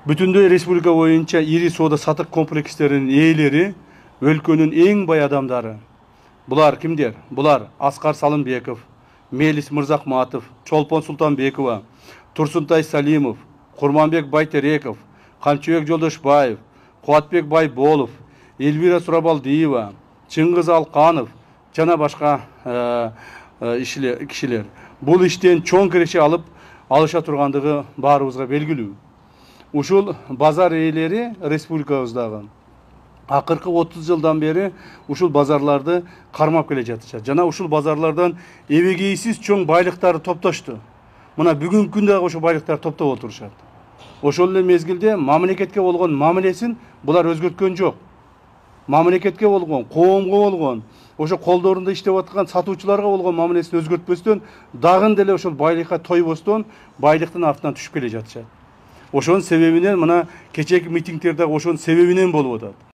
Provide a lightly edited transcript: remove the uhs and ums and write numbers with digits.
Бүтүндөй республика боюнча ири соода сатык комплекстеринин ээлери өлкөнүн эң бай адамдары. Булар кимдер? Булар Аскар Салымбеков, Мелис Мырзахматов, Чолпон Султанбекова, Турсунтай Салимов, Курманбек Байтереков, Камчыбек Жолдошбаев, Кубатбек Байболов, Эльвира Сурабалдиева, Чыңгыз Алканов жана башка кишилер. Бул иштен чоң киреше алыша тургандыгы баарыбызга белгилүү. Ушул базар ээлери республикабыздагы акыркы 30 жылдан бери ушул базарларды кармап келе жатышат. Жана ушул базарлардан эбегейсиз чоң байлыктарды топтошту. Мына бүгүнкү күндө дагы ошол байлыктарды топтоп отурушат. Ошол эле мезгилде мамлекетке болгон мамилесин булар өзгөрткөн жок. Мамлекетке болгон, коомго болгон, ошо колдорунда иштеп аткан сатуучуларга болгон мамилесин өзгөртпөстөн, дагы деле ошол байлыкка тойбостон байлыктын артынан түшүп келе жатышат. Ошонун себебинен мына кечээки митингдерде ошонун себебинен болуп атат.